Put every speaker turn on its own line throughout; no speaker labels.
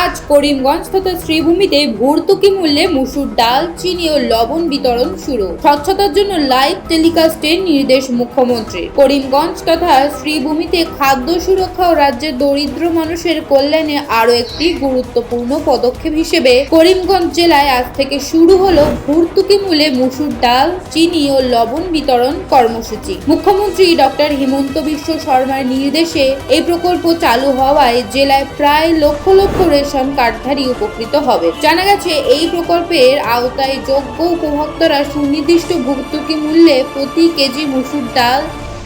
আজ করিমগঞ্জ তথা শ্রীভূমিতে ভর্তুকি মূল্যে মসুর ডাল, চিনি ও লবণ বিতরণ শুরু। স্বচ্ছতার জন্য লাইভ টেলিকাস্টের নির্দেশ মুখ্যমন্ত্রী। করিমগঞ্জ তথা শ্রীভূমিতে খাদ্য সুরক্ষা ও রাজ্যের দরিদ্র মানুষের কল্যাণে আরো একটি গুরুত্বপূর্ণ পদক্ষেপ হিসেবে করিমগঞ্জ জেলায় আজ থেকে শুরু হলো ভর্তুকি মূল্যে মসুর ডাল, চিনি ও লবণ বিতরণ কর্মসূচি। মুখ্যমন্ত্রী ডক্টর হিমন্ত বিশ্ব শর্মার নির্দেশে এই প্রকল্প চালু হওয়ায় জেলায় প্রায় লক্ষ লক্ষ রেশন কার্ডধারী উপকৃত হবে। জানা গেছে, এই প্রকল্পের আওতায় যোগ্য উপভোক্তারা সুনির্দিষ্ট ভর্তুকি মূল্যে প্রতি কেজি মসুর ডাল,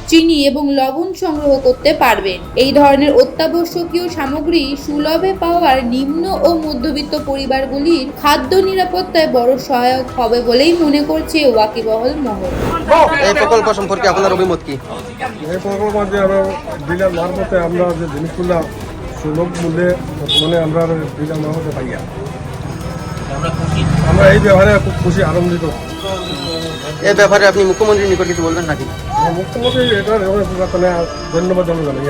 চিনি এবং লবণ সংগ্রহ করতে পারবেন। এই ধরনের অত্যাবশ্যকীয় সামগ্রী সুলভে পাওয়ার নিম্ন ও মধ্যবিত্ত পরিবারগুলির খাদ্য নিরাপত্তায় বড় সহায়ক হবে বলেই মনে করছে ওয়াকিবহল মহল।
এই প্রকল্প সম্পর্কে আপনার অভিমত কি?
এই প্রকল্প যে ডিলার মারফতে আমরা যে জিনিসগুলো সুলভ মূল্যে বর্তমানে আমরা ডিলার মারফতে পাইয়া আমরা এই ব্যাপারে খুব খুশি, আনন্দিত।
এই ব্যাপারে আপনি মুখ্যমন্ত্রীর নিকট কিছু বলবেন নাকি?
মুখ্যমন্ত্রী এটার মানে ধন্যবাদ জানাই।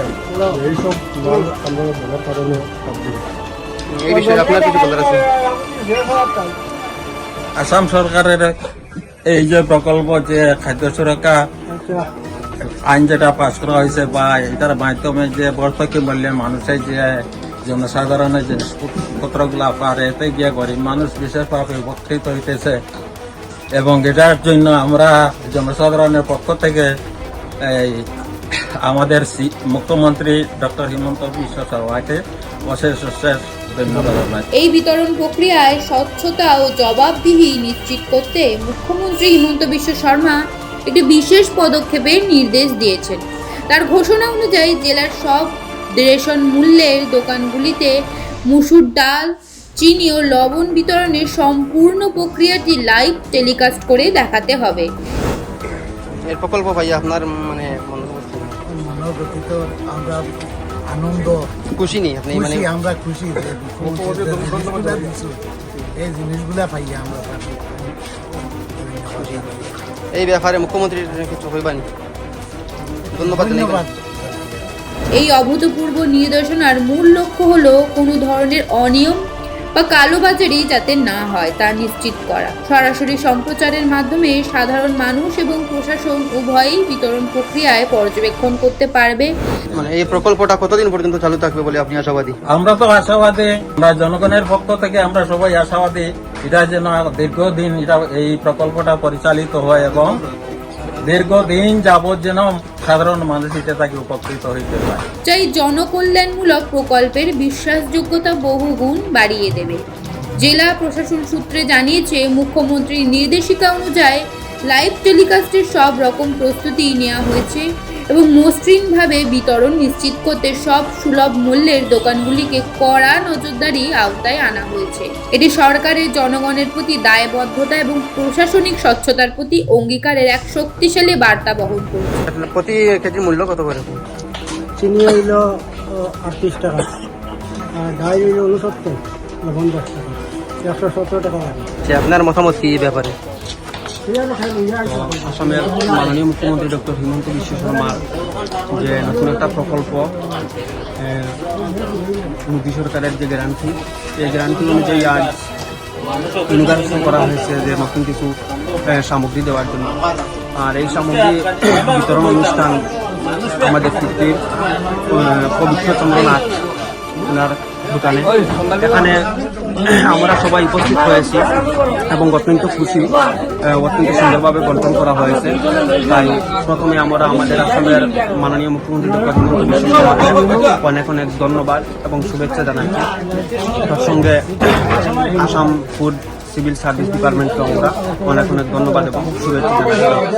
এইসব মাল আমরা দেওয়ার কারণে
এই বিষয়ে আপনার কিছু বলার আছে?
আসাম সরকারের এই যে প্রকল্প, যে খাদ্য সুরক্ষা আইন যেটা পাশ করা হয়েছে বা এটার মাধ্যমে যে ভর্তুকি মূল্যে মানুষের যে জনসাধারণের জিনিসপত্রগুলা পারে, এতে গিয়ে গরিব মানুষ বিশেষভাবে উপকৃত হইতেছে। এবং এটার জন্য আমরা জনসাধারণের পক্ষ থেকে আমাদের মুখ্যমন্ত্রী ডক্টর হিমন্ত বিশ্ব শর্মাকে অশেষ ধন্যবাদ।
এই বিতরণ প্রক্রিয়ায় স্বচ্ছতা ও জবাবদিহি নিশ্চিত করতে মুখ্যমন্ত্রী হিমন্ত বিশ্ব শর্মা একটি বিশেষ পদক্ষেপের নির্দেশ দিয়েছেন। তার ঘোষণা অনুযায়ী জেলার সব রেশন মূল্যের দোকানগুলিতে মসুর ডাল, চিনি ও লবণ বিতরণের সম্পূর্ণ প্রক্রিয়াটি লাইভ টেলিকাস্ট করে দেখাতে হবে।
এই প্রকল্প ভাইয়া আপনার মানে
মনোগঠিত আমরা আনন্দ
খুশি নেই আপনি? মানে
আমরা খুশি যে এই জিনিসগুলা পাইয়া আমরা
এই ব্যাপারে মুখ্যমন্ত্রীর কিছু হইবানি? ধন্যবাদ।
এই অভূতপূর্ব নির্দেশনার মূল লক্ষ্য হলো কোনো ধরনের অনিয়ম বা কালোবাজারি যাতে না হয় তা নিশ্চিত করা। সরাসরি সম্প্রচারের মাধ্যমে সাধারণ মানুষ এবং প্রশাসন উভয়ই বিতরণ প্রক্রিয়ায় পর্যবেক্ষণ করতে পারবে।
মানে এই প্রকল্পটা কতদিন পর্যন্ত চালু থাকবে বলে আপনি আশাবাদী?
আমরা তো আশাবাদী, আমরা জনগণের পক্ষ থেকে আমরা সবাই আশাবাদী এটা যেন দীর্ঘদিন এই প্রকল্পটা পরিচালিত হয় এবং দীর্ঘদিন যাবৎ যেন সাধারণ মানুষ এটা তাকে উপকৃত হইতে পারে।
এই জনকল্যাণমূলক প্রকল্পের বিশ্বাসযোগ্যতা বহুগুণ বাড়িয়ে দেবে। জেলা প্রশাসন সূত্রে জানিয়েছে, মুখ্যমন্ত্রীর নির্দেশিকা অনুযায়ী লাইভ টেলিকাস্টের সব রকম প্রস্তুতি নেওয়া হয়েছে এবং মসৃণভাবে বিতরণ নিশ্চিত করতে সব সুলভ মূল্যের দোকানগুলিকে কড়া নজরদারি আওতায় আনা হয়েছে। এটি সরকারের জনগণের প্রতি দায়বদ্ধতা এবং প্রশাসনিক স্বচ্ছতার প্রতি অঙ্গীকারের এক শক্তিশালী বার্তা বহন করছে।
প্রতি কেজি মূল্য কত করে?
চিনি হইল 38 টাকা, আর ডাল হইল 69, লবণ 10 টাকা, 117 টাকা লাগে।
আপনার মতামত কি এই ব্যাপারে? আসামের মাননীয় মুখ্যমন্ত্রী ডক্টর হিমন্ত বিশ্ব শর্মার যে নতুন একটা প্রকল্প, মোদী সরকারের যে গ্যারান্টি, এই গ্যারান্টি অনুযায়ী আজ ইনভার্সন করা হয়েছে যে নতুন কিছু সামগ্রী দেওয়ার জন্য। আর এই সামগ্রী বিতরণ অনুষ্ঠান আমাদের পিতৃর পবিত্র চন্দ্রনাথ ওনার দোকানে, এখানে আমরা সবাই উপস্থিত হয়েছি এবং অত্যন্ত খুশি, অত্যন্ত সুন্দরভাবে বন্টন করা হয়েছে। তাই প্রথমে আমরা আমাদের আসামের মাননীয় মুখ্যমন্ত্রী ডক্টর হিমন্ত বিশ্ব শর্মাকে অনেক অনেক ধন্যবাদ এবং শুভেচ্ছা জানাচ্ছি। তার সঙ্গে আসাম ফুড সিভিল সার্ভিস ডিপার্টমেন্টকে আমরা অনেক অনেক ধন্যবাদ এবং শুভেচ্ছা জানাচ্ছি।